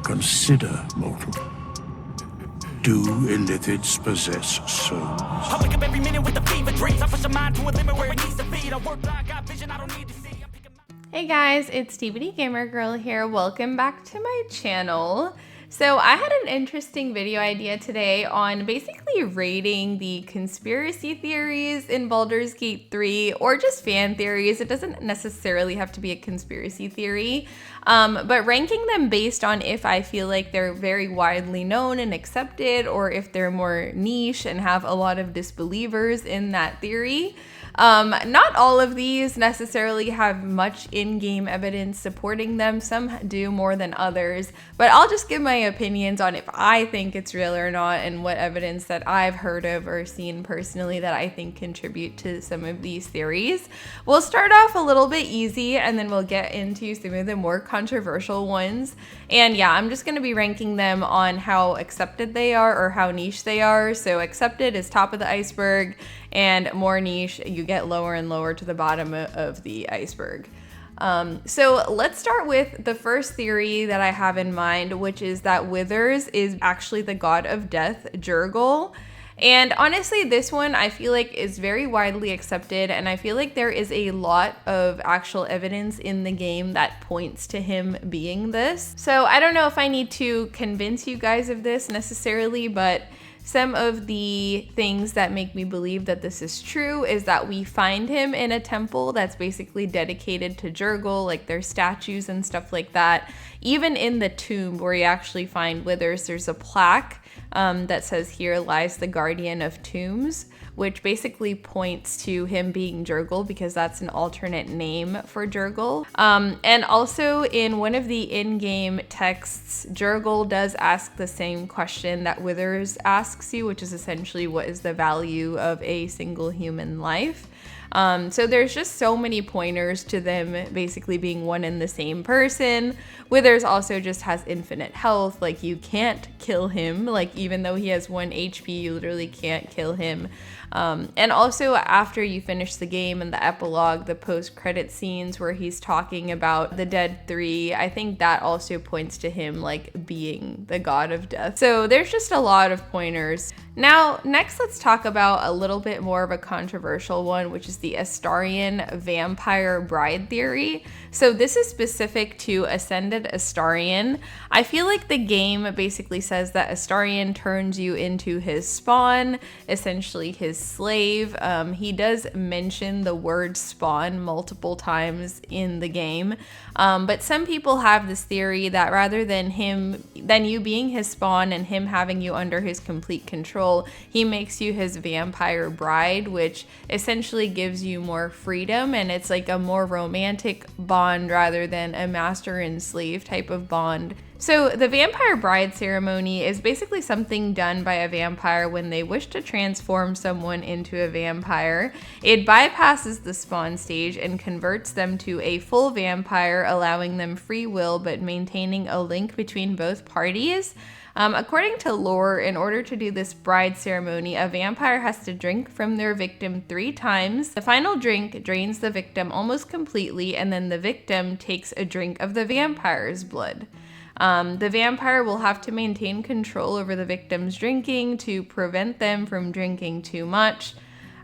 Consider, mortal. Do illithids possess souls? I wake up every minute with the fever dreams. I push my mind to a limit where it needs to be. I work like I got vision I don't need to see. Hey guys, it's DVD Gamer Girl here. Welcome back to my channel. So I had an interesting video idea today on basically rating the conspiracy theories in Baldur's Gate 3 or just fan theories. It doesn't necessarily have to be a conspiracy theory, but ranking them based on if I feel like they're very widely known and accepted or if they're more niche and have a lot of disbelievers in that theory. Not all of these necessarily have much in-game evidence supporting them. Some do more than others, but I'll just give my opinions on if I think it's real or not and what evidence that I've heard of or seen personally that I think contribute to some of these theories. We'll start off a little bit easy and then we'll get into some of the more controversial ones. And yeah, I'm just going to be ranking them on how accepted they are or how niche they are. So accepted is top of the iceberg, and more niche, you get lower and lower to the bottom of the iceberg. So let's start with the first theory that I have in mind, which is that Withers is actually the god of death, Jergal. And honestly, this one I feel like is very widely accepted, and I feel like there is a lot of actual evidence in the game that points to him being this. So I don't know if I need to convince you guys of this necessarily, but some of the things that make me believe that this is true is that we find him in a temple that's basically dedicated to Jergal, like there's statues and stuff like that. Even in the tomb where you actually find Withers, there's a plaque that says, "Here lies the guardian of tombs," which basically points to him being Jergal because that's an alternate name for Jergal. And also in one of the in-game texts, Jergal does ask the same question that Withers asks you, which is essentially what is the value of a single human life? So there's just so many pointers to them basically being one and the same person. Withers also just has infinite health, like you can't kill him, like even though he has 1 HP, you literally can't kill him. And also after you finish the game and the epilogue, the post-credit scenes where he's talking about the dead 3, I think that also points to him like being the god of death. So there's just a lot of pointers. Now, next let's talk about a little bit more of a controversial one, which is the Astarion vampire bride theory. So this is specific to Ascended Astarion. I feel like the game basically says that Astarion turns you into his spawn, essentially his slave. He does mention the word spawn multiple times in the game, but some people have this theory that rather than you being his spawn and him having you under his complete control, he makes you his vampire bride, which essentially gives you more freedom, and it's like a more romantic bond rather than a master and slave type of bond. So the vampire bride ceremony is basically something done by a vampire when they wish to transform someone into a vampire. It bypasses the spawn stage and converts them to a full vampire, allowing them free will but maintaining a link between both parties. According to lore, in order to do this bride ceremony, a vampire has to drink from their victim 3 times. The final drink drains the victim almost completely, and then the victim takes a drink of the vampire's blood. The vampire will have to maintain control over the victim's drinking to prevent them from drinking too much.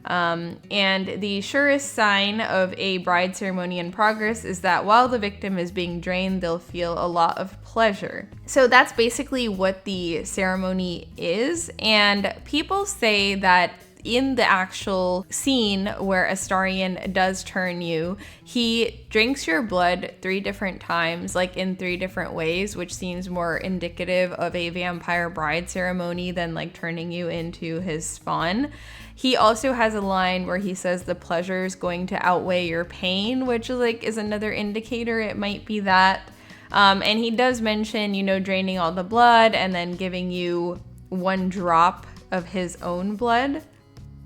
And the surest sign of a bride ceremony in progress is that while the victim is being drained, they'll feel a lot of pleasure. So that's basically what the ceremony is. And people say that in the actual scene where Astarion does turn you, he drinks your blood 3 different times, like in 3 different ways, which seems more indicative of a vampire bride ceremony than like turning you into his spawn. He also has a line where he says the pleasure is going to outweigh your pain, which is another indicator it might be that. And he does mention, draining all the blood and then giving you 1 drop of his own blood.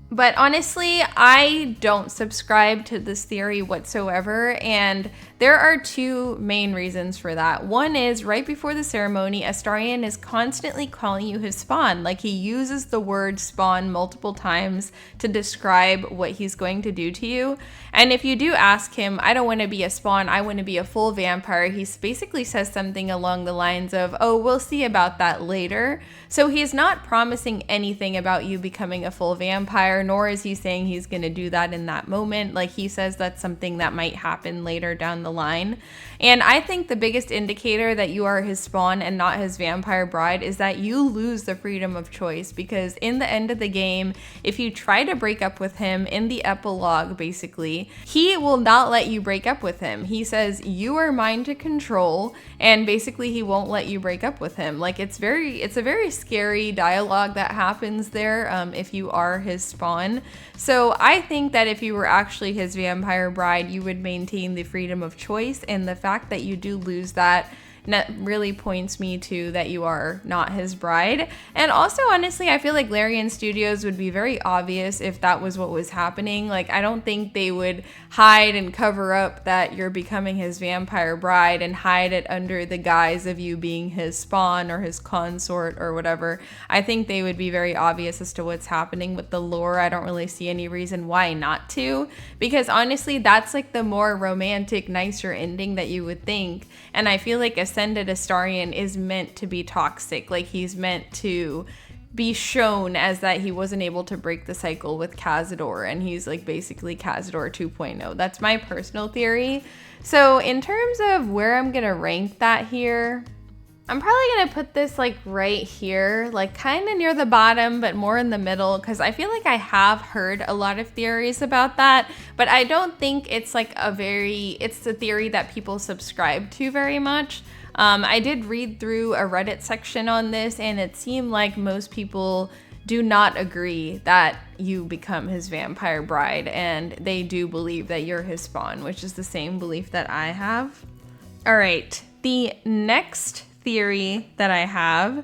But honestly, I don't subscribe to this theory whatsoever, and There are two main reasons for that. One is right before the ceremony, Astarion is constantly calling you his spawn. Like, he uses the word spawn multiple times to describe what he's going to do to you. And if you do ask him, I don't want to be a spawn, I want to be a full vampire, he basically says something along the lines of, oh, we'll see about that later. So he's not promising anything about you becoming a full vampire, nor is he saying he's going to do that in that moment. Like, he says that's something that might happen later down the line. And I think the biggest indicator that you are his spawn and not his vampire bride is that you lose the freedom of choice, because in the end of the game, if you try to break up with him in the epilogue, basically, he will not let you break up with him. He says, you are mine to control, and basically he won't let you break up with him. Like, it's a very scary dialogue that happens there if you are his spawn. So I think that if you were actually his vampire bride, you would maintain the freedom of choice, and the fact that you do lose that really points me to that you are not his bride. And also, honestly, I feel like Larian Studios would be very obvious if that was what was happening. Like, I don't think they would hide and cover up that you're becoming his vampire bride and hide it under the guise of you being his spawn or his consort or whatever. I think they would be very obvious as to what's happening with the lore. I don't really see any reason why not to, because honestly, that's like the more romantic, nicer ending that you would think. And I feel like Ascended Astarion is meant to be toxic. Like, he's meant to be shown as that he wasn't able to break the cycle with Cazador, and he's like basically Cazador 2.0. That's my personal theory. So in terms of where I'm gonna rank that here, I'm probably gonna put this like right here, like kind of near the bottom, but more in the middle, because I feel like I have heard a lot of theories about that, but I don't think it's like it's the theory that people subscribe to very much. I did read through a Reddit section on this, and it seemed like most people do not agree that you become his vampire bride, and they do believe that you're his spawn, which is the same belief that I have. All right, the next theory that I have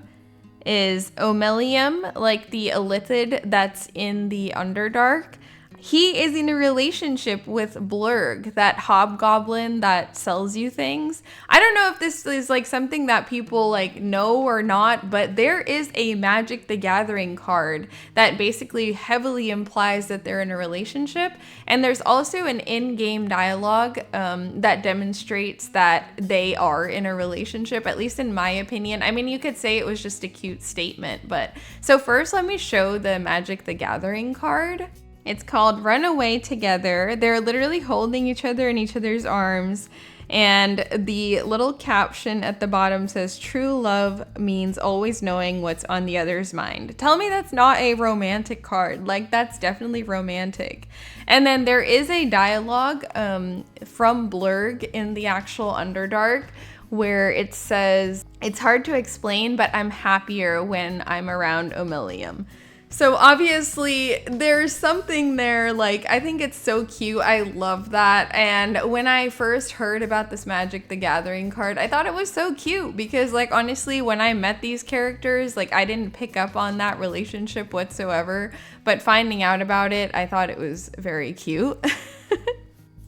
is Omeluum, like the illithid that's in the Underdark. He is in a relationship with Blurg, that hobgoblin that sells you things. I don't know if this is like something that people like know or not, but there is a Magic the Gathering card that basically heavily implies that they're in a relationship. And there's also an in-game dialogue that demonstrates that they are in a relationship, at least in my opinion. I mean, you could say it was just a cute statement, but so first let me show the Magic the Gathering card. It's called Run Away Together. They're literally holding each other in each other's arms. And the little caption at the bottom says, true love means always knowing what's on the other's mind. Tell me that's not a romantic card. Like, that's definitely romantic. And then there is a dialogue from Blurg in the actual Underdark where it says, it's hard to explain, but I'm happier when I'm around Omeluum. So obviously there's something there. Like, I think it's so cute. I love that. And when I first heard about this Magic the Gathering card, I thought it was so cute because, like, honestly, when I met these characters, like, I didn't pick up on that relationship whatsoever, but finding out about it, I thought it was very cute.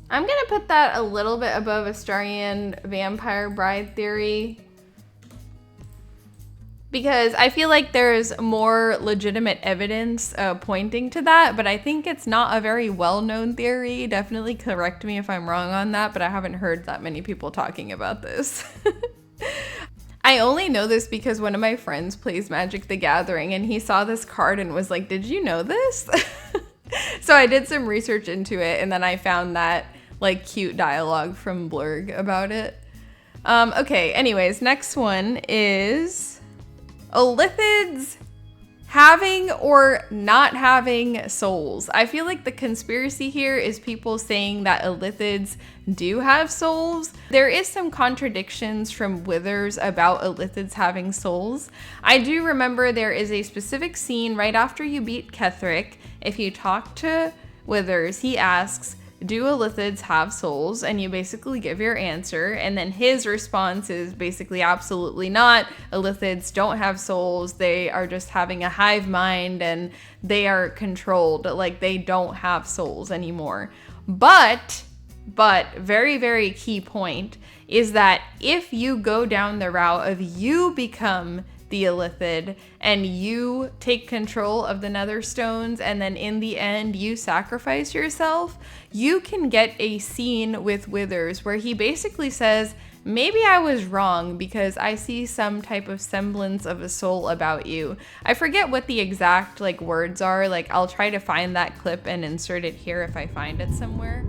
I'm gonna put that a little bit above Astarion Vampire Bride theory, because I feel like there's more legitimate evidence pointing to that, but I think it's not a very well-known theory. Definitely correct me if I'm wrong on that, but I haven't heard that many people talking about this. I only know this because one of my friends plays Magic the Gathering, and he saw this card and was like, did you know this? So I did some research into it, and then I found that like cute dialogue from Blurg about it. Okay, anyways, next one is illithids having or not having souls. I feel like the conspiracy here is people saying that illithids do have souls. There is some contradictions from Withers about illithids having souls. I do remember there is a specific scene right after you beat Ketheric. If you talk to Withers, he asks, do illithids have souls? And you basically give your answer, and then his response is basically absolutely not. Illithids don't have souls. They are just having a hive mind and they are controlled. Like, they don't have souls anymore. But But very, very key point is that if you go down the route of you become the illithid and you take control of the nether stones and then in the end you sacrifice yourself, you can get a scene with Withers where he basically says, maybe I was wrong because I see some type of semblance of a soul about you. I forget what the exact words are. I'll try to find that clip and insert it here if I find it somewhere.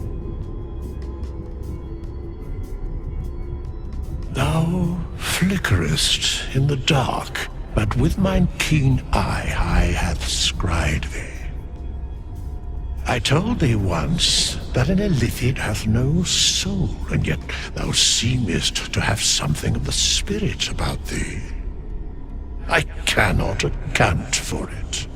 Thou flickerest in the dark, but with mine keen eye I hath scried thee. I told thee once that an illithid hath no soul, and yet thou seemest to have something of the spirit about thee. I cannot account for it.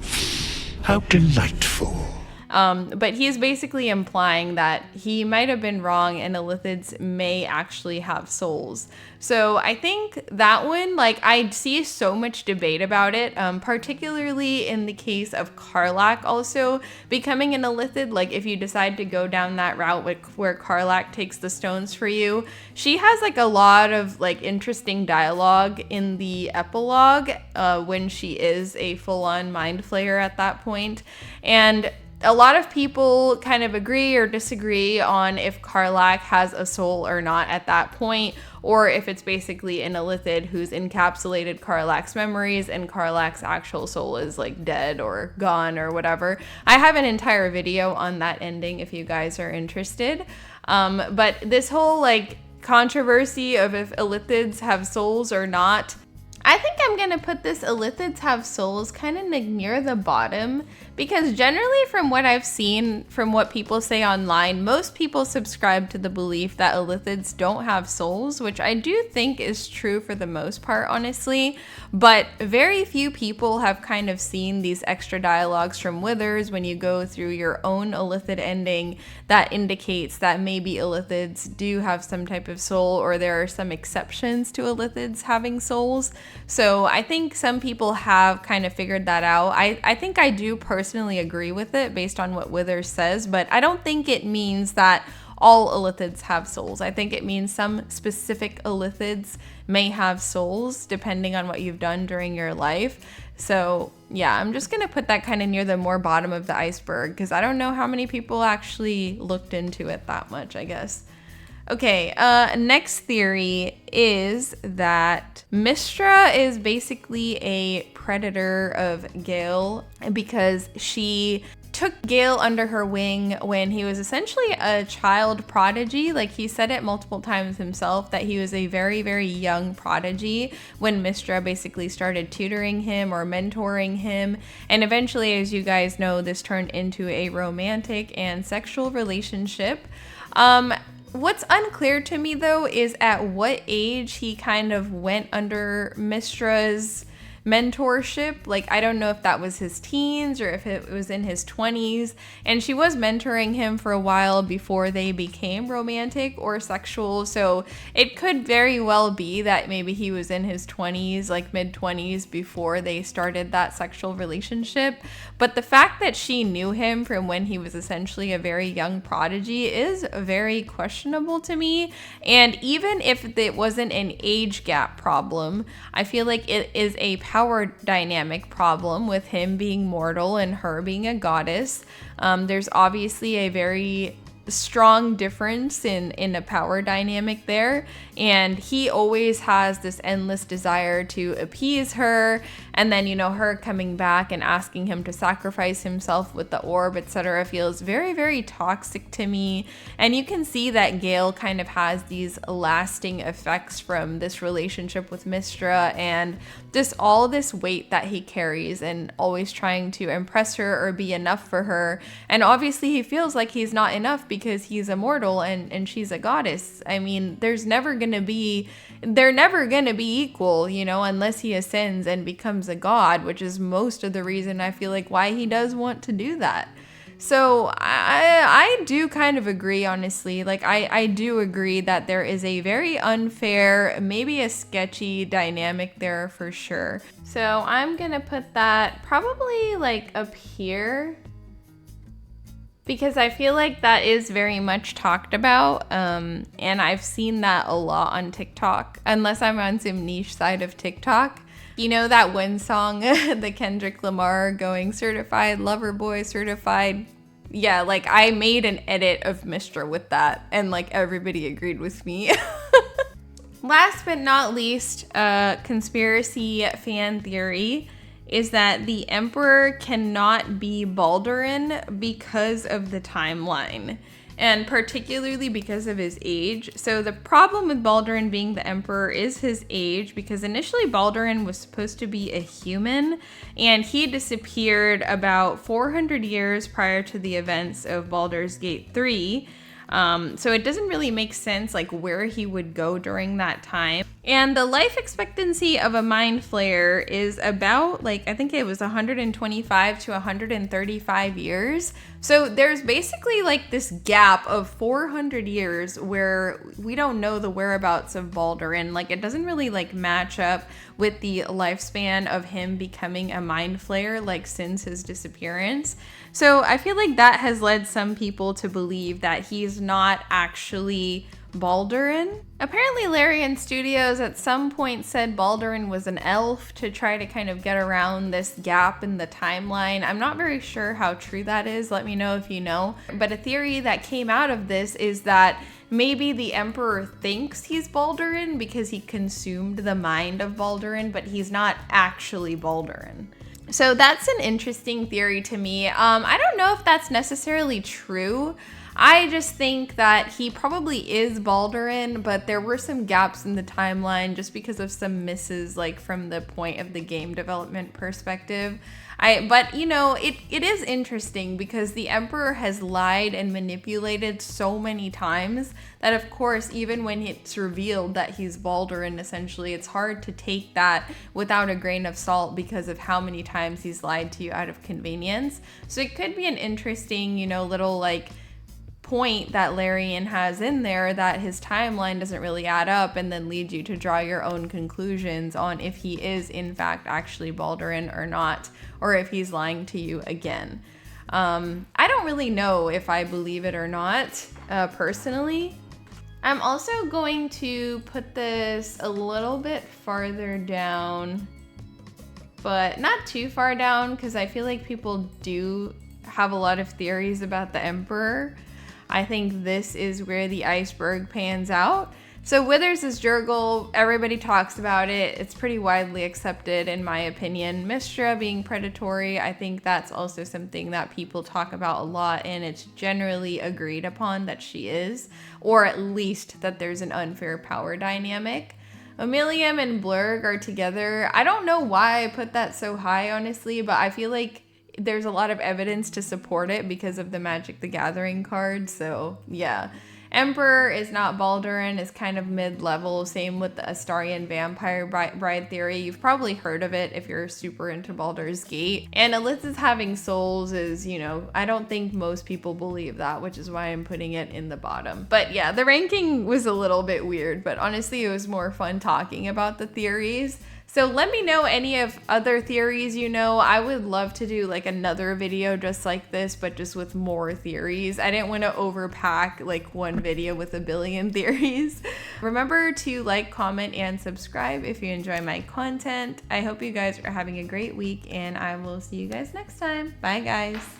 How delightful. But he's basically implying that he might have been wrong and illithids may actually have souls. So I think that one, I see so much debate about it, particularly in the case of Karlach also becoming an illithid. If you decide to go down that route where Karlach takes the stones for you, she has a lot of interesting dialogue in the epilogue when she is a full-on mind flayer at that point. And a lot of people kind of agree or disagree on if Karlach has a soul or not at that point, or if it's basically an illithid who's encapsulated Karlach's memories and Karlach's actual soul is dead or gone or whatever. I have an entire video on that ending if you guys are interested. But this whole controversy of if illithids have souls or not, I think I'm gonna put this illithids have souls kind of near the bottom, because generally from what I've seen, from what people say online, most people subscribe to the belief that illithids don't have souls, which I do think is true for the most part, honestly. But very few people have kind of seen these extra dialogues from Withers when you go through your own illithid ending that indicates that maybe illithids do have some type of soul, or there are some exceptions to illithids having souls. So I think some people have kind of figured that out. I think I do personally agree with it based on what Withers says, but I don't think it means that all illithids have souls. I think it means some specific illithids may have souls depending on what you've done during your life. So yeah, I'm just gonna put that kind of near the more bottom of the iceberg because I don't know how many people actually looked into it that much, I guess. Okay, next theory is that Mystra is basically a predator of Gale because she took Gale under her wing when he was essentially a child prodigy. He said it multiple times himself that he was a very, very young prodigy when Mystra basically started tutoring him or mentoring him. And eventually, as you guys know, this turned into a romantic and sexual relationship. What's unclear to me though is at what age he kind of went under Mystra's mentorship. I don't know if that was his teens or if it was in his 20s, and she was mentoring him for a while before they became romantic or sexual, so it could very well be that maybe he was in his 20s, mid-20s, before they started that sexual relationship. But the fact that she knew him from when he was essentially a very young prodigy is very questionable to me. And even if it wasn't an age gap problem, I feel like it is a power dynamic problem with him being mortal and her being a goddess. There's obviously a very strong difference in a power dynamic there, and he always has this endless desire to appease her, and then her coming back and asking him to sacrifice himself with the orb, etc., feels very, very toxic to me. And you can see that Gale kind of has these lasting effects from this relationship with Mystra and just all this weight that he carries and always trying to impress her or be enough for her. And obviously he feels like he's not enough because he's immortal and she's a goddess. I mean, they're never gonna be equal, unless he ascends and becomes a god, which is most of the reason I feel like why he does want to do that. So I do kind of agree, honestly. I do agree that there is a very unfair, maybe a sketchy dynamic there for sure. So I'm gonna put that probably up here. because I feel like that is very much talked about, and I've seen that a lot on TikTok, unless I'm on some niche side of TikTok. You know that one song, the Kendrick Lamar going certified lover boy, certified. Yeah, like I made an edit of Mystra with that, and like everybody agreed with me. Last but not least, conspiracy fan theory is that the Emperor cannot be Baldurin because of the timeline, and particularly because of his age. So the problem with Baldurin being the Emperor is his age, because initially Baldurin was supposed to be a human, and he disappeared about 400 years prior to the events of Baldur's Gate 3. So it doesn't really make sense like where he would go during that time. And the life expectancy of a mind flayer is about, like, I think it was 125 to 135 years. So there's basically like this gap of 400 years where we don't know the whereabouts of Baldurin. Like, it doesn't really like match up with the lifespan of him becoming a mind flayer, like since his disappearance. So I feel like that has led some people to believe that he's not actually Baldurin. Apparently Larian Studios at some point said Baldurin was an elf to try to kind of get around this gap in the timeline. I'm not very sure how true that is. Let me know if you know. But a theory that came out of this is that maybe the Emperor thinks he's Baldurin because he consumed the mind of Baldurin, but he's not actually Baldurin. So that's an interesting theory to me. I don't know if that's necessarily true. I just think that he probably is Baldurin, but there were some gaps in the timeline just because of some misses, like from the point of the game development perspective. But you know, it is interesting because the Emperor has lied and manipulated so many times that, of course, even when it's revealed that he's Baldurin, essentially, it's hard to take that without a grain of salt because of how many times he's lied to you out of convenience. So it could be an interesting, you know, little like point that Larian has in there, that his timeline doesn't really add up, and then lead you to draw your own conclusions on if he is in fact actually Baldurin or not, or if he's lying to you again. I don't really know if I believe it or not, personally. I'm also going to put this a little bit farther down, but not too far down, because I feel like people do have a lot of theories about the Emperor. I think this is where the iceberg pans out. So Withers is Jergal. Everybody talks about it. It's pretty widely accepted in my opinion. Mystra being predatory, I think that's also something that people talk about a lot, and it's generally agreed upon that she is, or at least that there's an unfair power dynamic. Omeluum and Blurg are together. I don't know why I put that so high, honestly, but I feel like there's a lot of evidence to support it because of the Magic the Gathering card. So yeah, Emperor is not Baldurin, is kind of mid-level. Same with the Astarion vampire bride theory. You've probably heard of it if you're super into Baldur's Gate. And illithids having souls is, you know, I don't think most people believe that, which is why I'm putting it in the bottom. But yeah, the ranking was a little bit weird, but honestly it was more fun talking about the theories. So let me know any of other theories you know. I would love to do like another video just like this, but just with more theories. I didn't want to overpack like one video with a billion theories. Remember to like, comment, and subscribe if you enjoy my content. I hope you guys are having a great week, and I will see you guys next time. Bye guys.